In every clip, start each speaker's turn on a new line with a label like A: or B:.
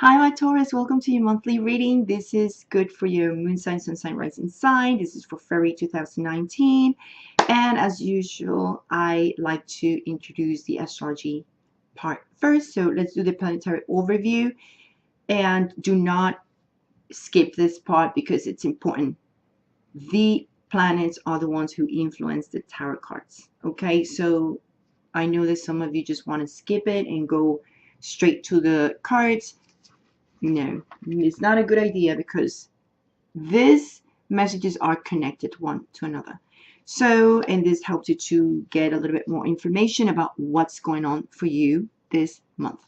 A: Hi, my Taurus. Welcome to your monthly reading. This is good for your moon sign, sun sign, rising sign. This is for February 2019. And as usual, I like to introduce the astrology part first. So let's do the planetary overview. And do not skip this part because it's important. The planets are the ones who influence the tarot cards. Okay, so I know that some of you just want to skip it and go straight to the cards. No, it's not a good idea because these messages are connected one to another. So, and this helps you to get a little bit more information about what's going on for you this month.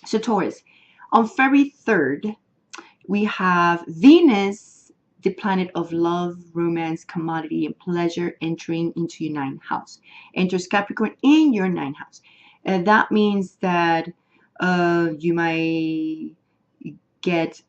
A: So, Taurus, on February 3rd, we have Venus, the planet of love, romance, commodity, and pleasure, entering into your ninth house. Enters Capricorn in your ninth house. And that means that you might get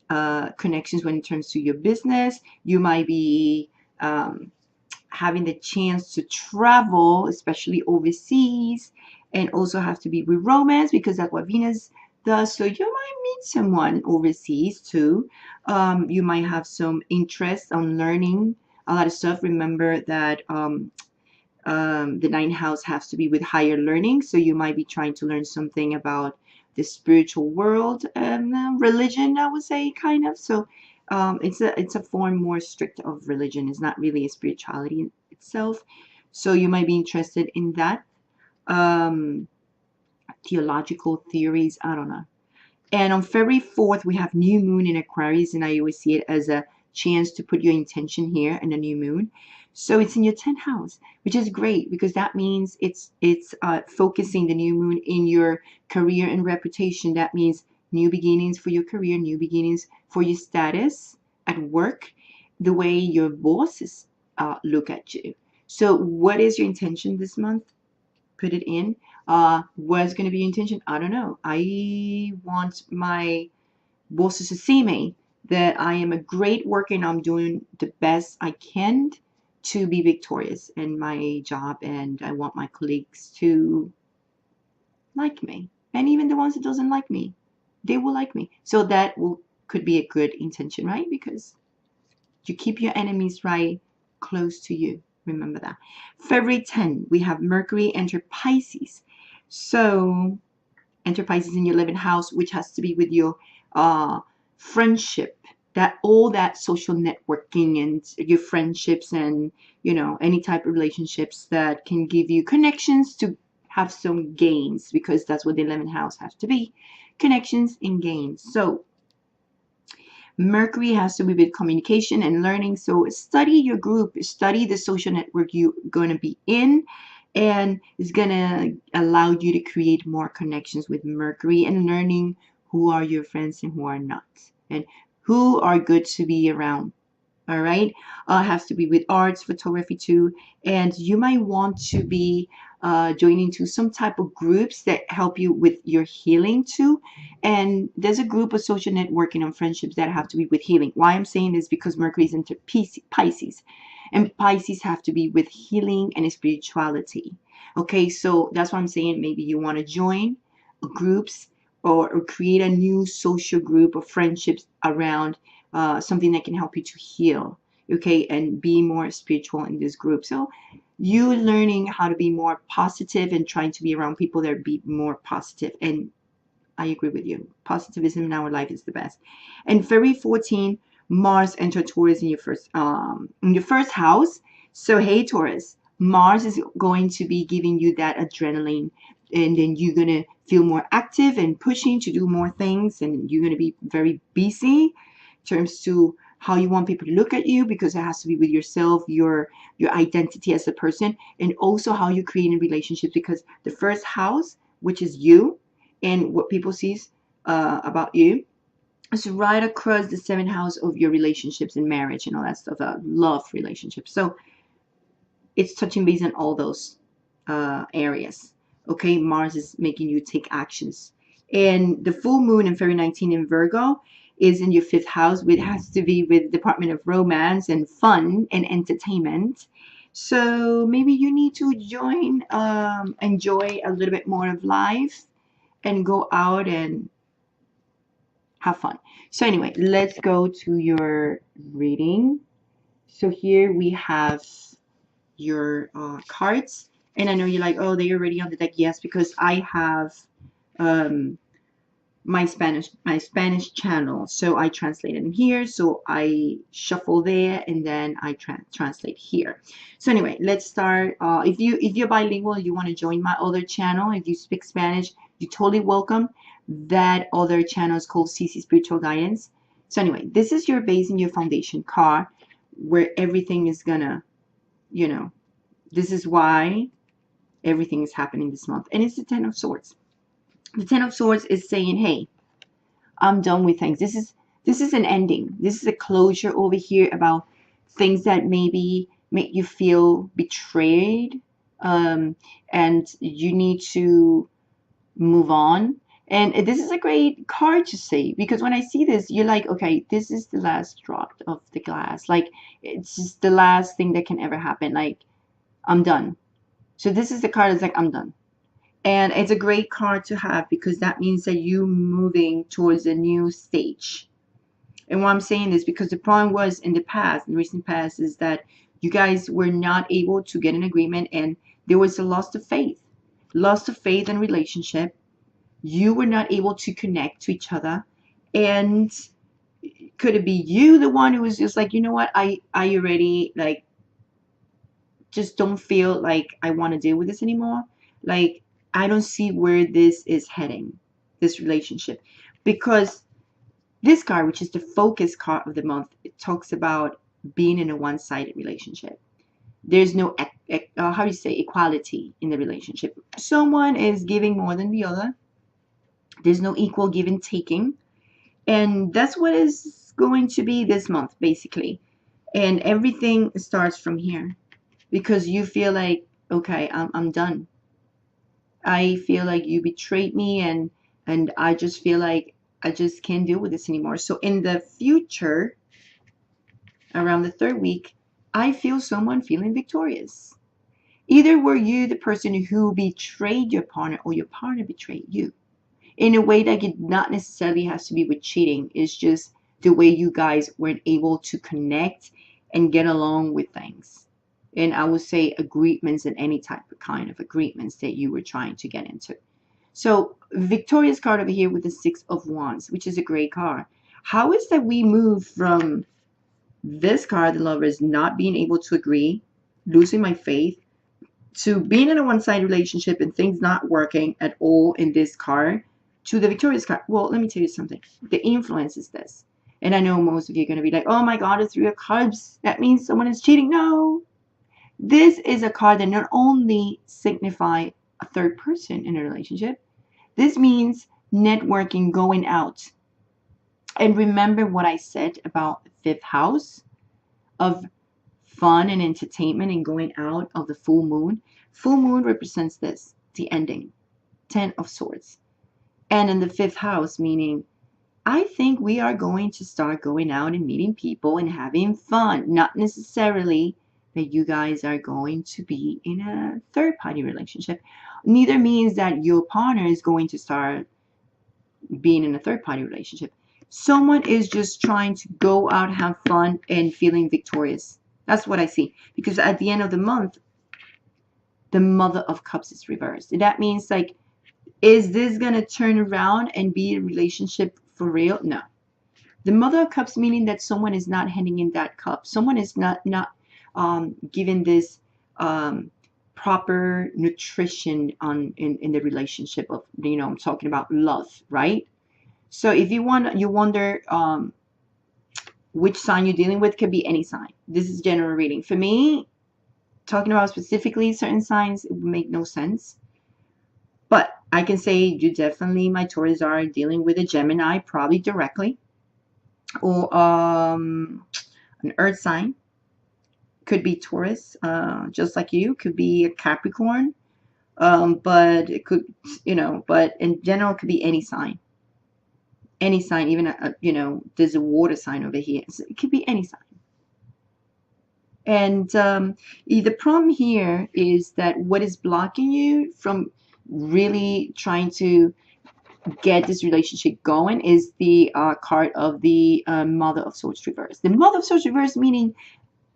A: connections when it comes to your business. You might be having the chance to travel, especially overseas, and also have to be with romance because that's what Venus does. So you might meet someone overseas too. You might have some interest on learning a lot of stuff. Remember that the ninth house has to be with higher learning, so you might be trying to learn something about the spiritual world and religion, I would say, kind of. So it's a form more strict of religion. It's not really a spirituality in itself. So you might be interested in that. Theological theories, I don't know. And on February 4th, we have new moon in Aquarius, and I always see it as a chance to put your intention here in a new moon. So it's in your 10th house, which is great because that means it's focusing the new moon in your career and reputation. That means new beginnings for your career, new beginnings for your status at work, the way your bosses look at you. So what is your intention this month? Put it in. What's going to be your intention? I don't know. I want my bosses to see me that I am a great worker and I'm doing the best I can to be victorious in my job, and I want my colleagues to like me, and even the ones that doesn't like me, they will like me. So that could be a good intention, right? Because you keep your enemies right close to you. Remember that. February 10, we have Mercury enter Pisces. So enter Pisces in your 11th house, which has to be with your friendship, that all that social networking and your friendships and any type of relationships that can give you connections to have some gains, because that's what the 11th house has to be, connections and gains. So Mercury has to be with communication and learning. So study your group, study the social network you're going to be in, and it's going to allow you to create more connections with Mercury and learning who are your friends and who are not, and who are good to be around. All right, has to be with arts, photography too, and you might want to be joining to some type of groups that help you with your healing too. And there's a group of social networking and friendships that have to be with healing. Why I'm saying this, because Mercury is into Pisces, and Pisces have to be with healing and spirituality. Okay, so that's why I'm saying maybe you want to join groups or create a new social group of friendships around something that can help you to heal, okay, and be more spiritual in this group. So you learning how to be more positive and trying to be around people that be more positive. And I agree with you. Positivism in our life is the best. And February 14, Mars entered Taurus in your first house. So hey Taurus, Mars is going to be giving you that adrenaline, and then you're gonna feel more active and pushing to do more things, and you're gonna be very busy in terms to how you want people to look at you, because it has to be with yourself, your identity as a person, and also how you create in relationships, because the first house, which is you and what people sees about you, is right across the 7th house of your relationships and marriage and all that stuff, love relationships. So it's touching base on all those areas. Okay, Mars is making you take actions. And the full moon in February 19 in Virgo is in your 5th house, which has to be with Department of Romance and fun and entertainment. So maybe you need to join, enjoy a little bit more of life and go out and have fun. So anyway, let's go to your reading. So here we have your cards, and I know you're like, oh, they're already on the deck. Yes, because I have um, my Spanish channel, so I translate it in here. So I shuffle there, and then I translate here. So anyway, let's start. If you're bilingual, you want to join my other channel. If you speak Spanish, you're totally welcome. That other channel is called CC Spiritual Guidance. So anyway, this is your base and your foundation card, where everything is gonna, you know, this is why everything is happening this month, and it's the Ten of Swords. The Ten of Swords is saying, hey, I'm done with things. This is an ending. This is a closure over here about things that maybe make you feel betrayed, and you need to move on. And this is a great card to say, because when I see this, you're like, okay, this is the last drop of the glass. Like, it's just the last thing that can ever happen. Like, I'm done. So this is the card that's like, I'm done. And it's a great card to have, because that means that you're moving towards a new stage. And why I'm saying this, because the problem was in the past, in the recent past, is that you guys were not able to get an agreement, and there was a loss of faith. Loss of faith in relationship. You were not able to connect to each other. And could it be you, the one who was just like, you know what, I already, like, just don't feel like I want to deal with this anymore. Like, I don't see where this is heading, this relationship. Because this card, which is the focus card of the month, it talks about being in a one-sided relationship. There's no, how do you say, equality in the relationship. Someone is giving more than the other. There's no equal give and taking. And that's what is going to be this month, basically. And everything starts from here. Because you feel like, okay, I'm done. I feel like you betrayed me, and I just feel like I just can't deal with this anymore. So in the future, around the third week, I feel someone feeling victorious. Either were you the person who betrayed your partner, or your partner betrayed you. In a way that it not necessarily has to be with cheating. It's just the way you guys weren't able to connect and get along with things. And I would say agreements, and any type of kind of agreements that you were trying to get into. So victorious card over here with the Six of Wands, which is a great card. How is that we move from this card, the Lovers, not being able to agree, losing my faith, to being in a one-sided relationship and things not working at all in this card, to the victorious card? Well, let me tell you something. The influence is this. And I know most of you are going to be like, oh my God, it's 3 of Cups. That means someone is cheating. No. This is a card that not only signifies a third person in a relationship. This means networking, going out. And remember what I said about the 5th house of fun and entertainment and going out of the full moon. Full moon represents this, the ending. 10 of Swords. And in the 5th house, meaning, I think we are going to start going out and meeting people and having fun. Not necessarily that you guys are going to be in a third-party relationship. Neither means that your partner is going to start being in a third-party relationship. Someone is just trying to go out, have fun, and feeling victorious. That's what I see. Because at the end of the month, the Mother of Cups is reversed. And that means, like, is this going to turn around and be a relationship for real? No. The Mother of Cups meaning that someone is not handing in that cup. Someone is not giving this proper nutrition in the relationship of, I'm talking about love, right? So if you wonder which sign you're dealing with, could be any sign. This is general reading. For me, talking about specifically certain signs, it would make no sense. But I can say you definitely, my Taurus, are dealing with a Gemini, probably directly, or an Earth sign. Could be Taurus, just like you. Could be a Capricorn, but it could, but in general, it could be any sign. Any sign, even, there's a water sign over here. So it could be any sign. And the problem here is that what is blocking you from really trying to get this relationship going is the card of the Mother of Swords reverse. The Mother of Swords reverse meaning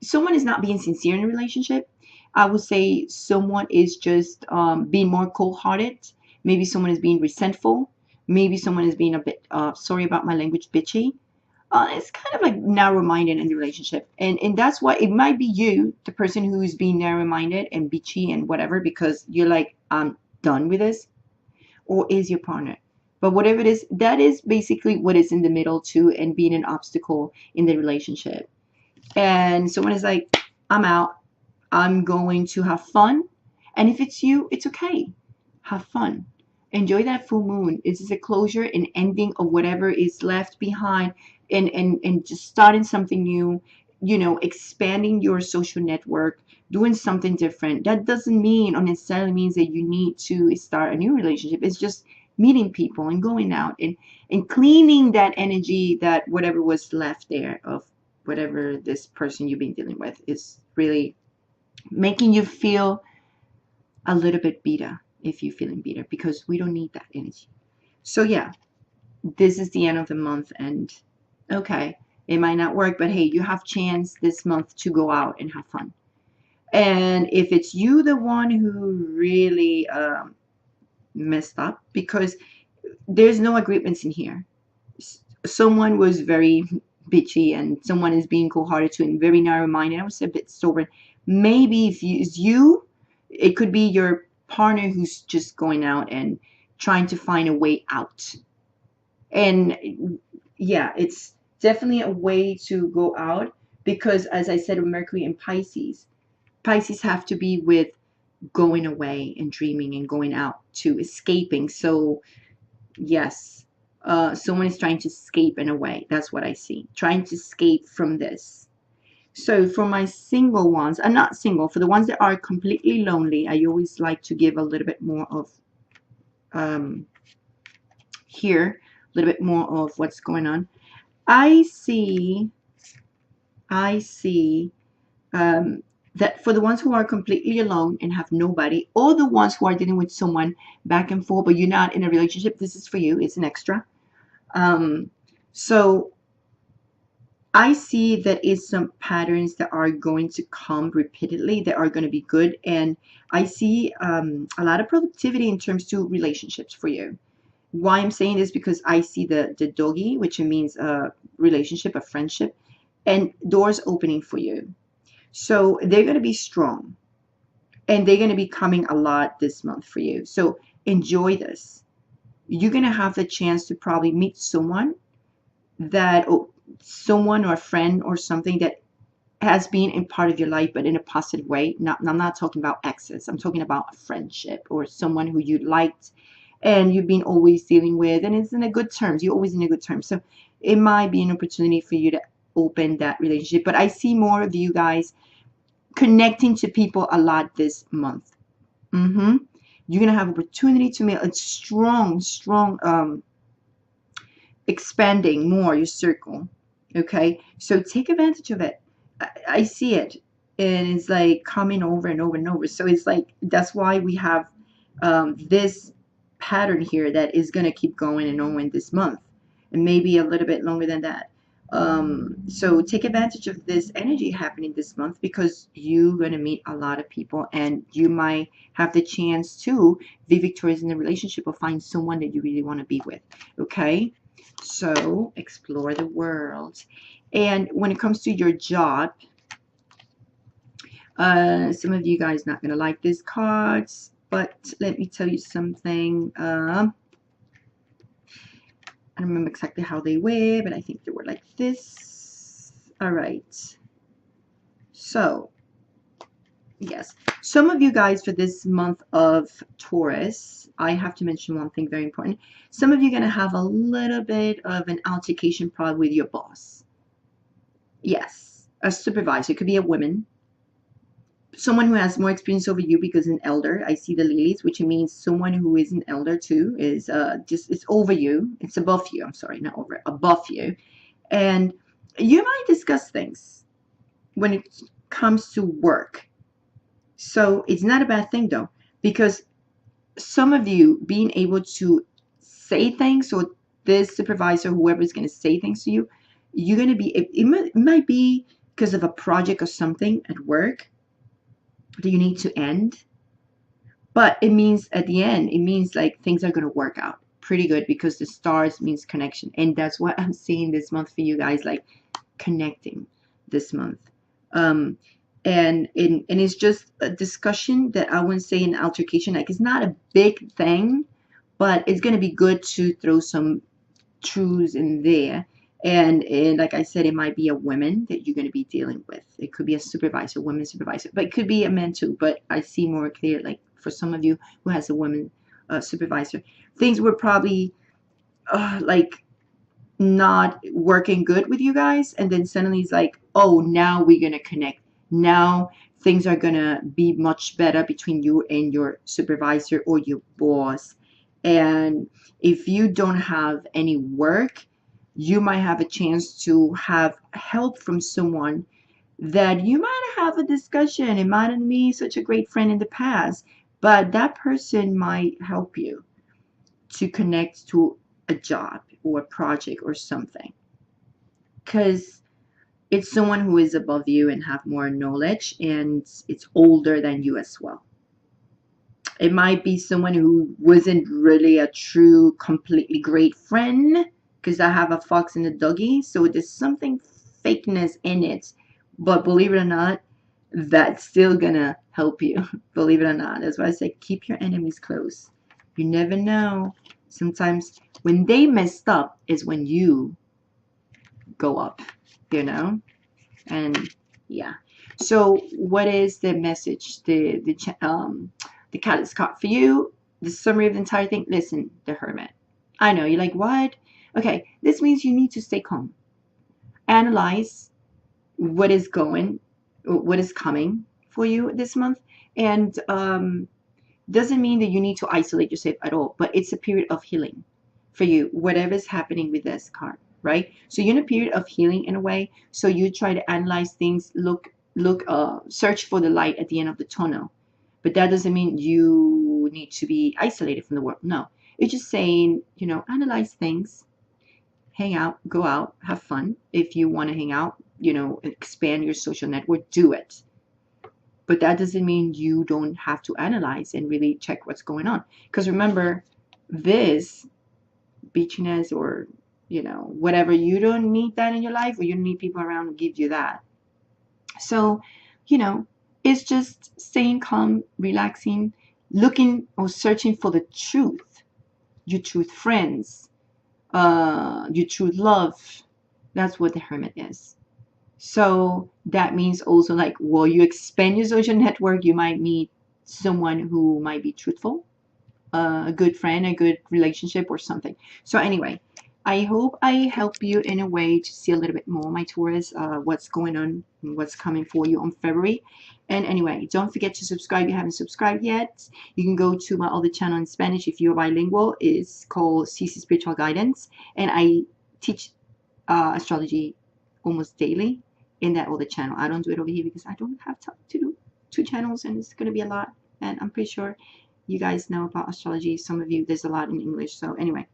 A: someone is not being sincere in a relationship. I would say someone is just being more cold-hearted. Maybe someone is being resentful. Maybe someone is being a bit, sorry about my language, bitchy. It's kind of like narrow-minded in the relationship. And that's why it might be you, the person who is being narrow-minded and bitchy and whatever, because you're like, I'm done with this, or is your partner. But whatever it is, that is basically what is in the middle too, and being an obstacle in the relationship. And someone is like, I'm out. I'm going to have fun. And if it's you, it's okay. Have fun. Enjoy that full moon. This is a closure and ending of whatever is left behind, and just starting something new, expanding your social network, doing something different. That doesn't mean or necessarily means that you need to start a new relationship. It's just meeting people and going out and cleaning that energy, that whatever was left there of whatever this person you've been dealing with is really making you feel a little bit bitter, if you're feeling bitter, because we don't need that energy. So yeah, this is the end of the month, and okay, it might not work, but hey, you have chance this month to go out and have fun. And if it's you, the one who really messed up, because there's no agreements in here. Someone was very bitchy, and someone is being cold-hearted too, and very narrow-minded. I was a bit stubborn. Maybe if it's you, it could be your partner who's just going out and trying to find a way out. And yeah, it's definitely a way to go out, because as I said, with Mercury and Pisces, Pisces have to be with going away and dreaming and going out to escaping. So yes, someone is trying to escape in a way. That's what I see. Trying to escape from this. So for my single ones, I'm not single, for the ones that are completely lonely, I always like to give a little bit more of here, a little bit more of what's going on. I see that for the ones who are completely alone and have nobody, or the ones who are dealing with someone back and forth, but you're not in a relationship, this is for you. It's an extra. So I see that is some patterns that are going to come repeatedly that are going to be good. And I see a lot of productivity in terms to relationships for you. Why I'm saying this, because I see the doggy, which means a relationship, a friendship, and doors opening for you. So they're going to be strong, and they're going to be coming a lot this month for you. So enjoy this. You're going to have the chance to probably meet someone or a friend or something that has been in part of your life, but in a positive way. I'm not talking about exes. I'm talking about a friendship or someone who you liked and you've been always dealing with, and it's in a good terms. You're always in a good terms. So it might be an opportunity for you to open that relationship. But I see more of you guys connecting to people a lot this month. You're going to have opportunity to make a strong, expanding more your circle. Okay, so take advantage of it. I see it, and it's like coming over and over and over. So it's like that's why we have this pattern here that is going to keep going and on this month, and maybe a little bit longer than that. So take advantage of this energy happening this month, because you're going to meet a lot of people, and you might have the chance to be victorious in the relationship or find someone that you really want to be with. Okay, so explore the world. And when it comes to your job, some of you guys not going to like these cards, but let me tell you something. I don't remember exactly how they were, but I think they were like this. All right. So, yes. Some of you guys for this month of Taurus, I have to mention one thing very important. Some of you are going to have a little bit of an altercation probably with your boss. Yes. A supervisor. It could be a woman. Someone who has more experience over you, because an elder, I see the lilies, which means someone who is an elder too, is it's over you. It's above you. I'm sorry, not over, above you. And you might discuss things when it comes to work. So it's not a bad thing though, because some of you being able to say things, or this supervisor, whoever is going to say things to you, you're going to be, it might be because of a project or something at work that you need to end. But it means at the end, it means like things are going to work out pretty good, because the stars means connection. And that's what I'm seeing this month for you guys, like connecting this month. Um, and it's just a discussion that I wouldn't say an altercation. Like, it's not a big thing, but it's going to be good to throw some truths in there. And like I said, it might be a woman that you're going to be dealing with. It could be a supervisor, woman supervisor, but it could be a man too. But I see more clear, like for some of you who has a woman supervisor, things were probably like not working good with you guys, and then suddenly it's like, oh, now we're going to connect. Now things are going to be much better between you and your supervisor or your boss. And if you don't have any work, you might have a chance to have help from someone that you might have a discussion. It might not be such a great friend in the past, but that person might help you to connect to a job or a project or something, because it's someone who is above you and have more knowledge, and it's older than you as well. It might be someone who wasn't really a true, completely great friend, because I have a fox and a doggy, so there's something fakeness in it. But believe it or not, that's still gonna help you. Believe it or not. That's why I say keep your enemies close. You never know. Sometimes when they messed up is when you go up, you know? And yeah. So what is the message? The catalyst card for you, the summary of the entire thing. Listen, the Hermit. I know you're like, what? Okay, this means you need to stay calm. Analyze what is coming for you this month, and doesn't mean that you need to isolate yourself at all, but it's a period of healing for you, whatever is happening with this card, right? So you're in a period of healing in a way. So you try to analyze things, search for the light at the end of the tunnel. But that doesn't mean you need to be isolated from the world. No, it's just saying, analyze things, hang out, go out, have fun. If you want to hang out, expand your social network, do it. But that doesn't mean you don't have to analyze and really check what's going on. Because remember, this beachiness or, whatever, you don't need that in your life, or you don't need people around to give you that. So, it's just staying calm, relaxing, looking or searching for the truth, your truth friends, your truth love. That's what the Hermit is. So that means also, like, while you expand your social network, you might meet someone who might be truthful, a good friend, a good relationship or something. So anyway, I hope I help you in a way to see a little bit more, my Taurus, what's going on and what's coming for you on February. And anyway, don't forget to subscribe if you haven't subscribed yet. You can go to my other channel in Spanish if you're bilingual. It's called CC Spiritual Guidance. And I teach astrology almost daily in that other channel. I don't do it over here because I don't have time to do 2 channels, and it's going to be a lot. And I'm pretty sure you guys know about astrology. Some of you, there's a lot in English. So anyway,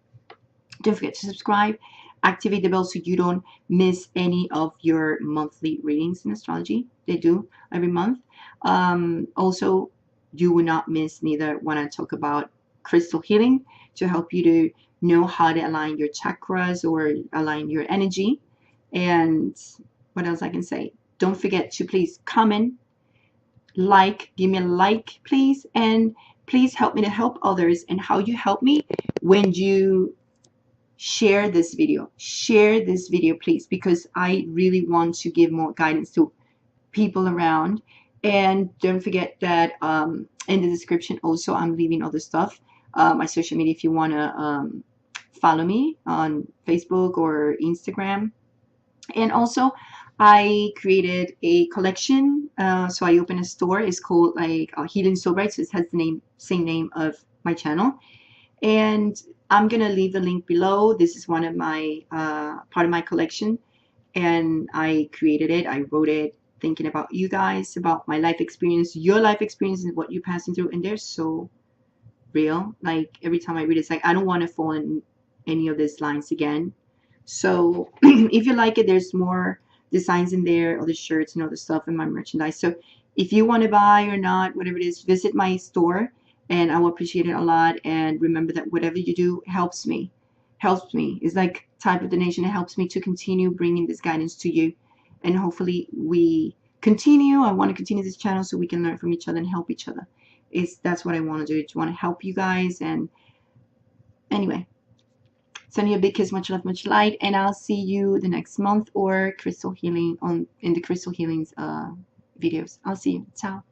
A: don't forget to subscribe, activate the bell so you don't miss any of your monthly readings in astrology. They do every month. Also, you will not miss neither when I talk about crystal healing to help you to know how to align your chakras or align your energy. And what else I can say? Don't forget to please comment, give me a like, please, and please help me to help others. And how you help me? When you share this video, please, because I really want to give more guidance to people around. And don't forget that in the description also I'm leaving other stuff, my social media, if you want to follow me on Facebook or Instagram. And also I created a collection, so I opened a store. It's called like HealingSoulbright, so it has the same name of my channel. And I'm gonna leave the link below. This is one of my part of my collection, and I created it. I wrote it thinking about you guys, about my life experience, your life experience, and what you're passing through. And they're so real. Like every time I read it, it's like I don't want to fall in any of these lines again. So if you like it, there's more designs in there, all the shirts and all the stuff in my merchandise. So if you want to buy or not, whatever it is, visit my store and I will appreciate it a lot. And remember that whatever you do helps me. Helps me. It's like type of donation. It helps me to continue bringing this guidance to you. And hopefully we continue. I want to continue this channel so we can learn from each other and help each other. That's what I want to do. I just want to help you guys. And anyway, send you a big kiss, much love, much light, and I'll see you the next month or crystal healing in the crystal healings videos. I'll see you. Ciao.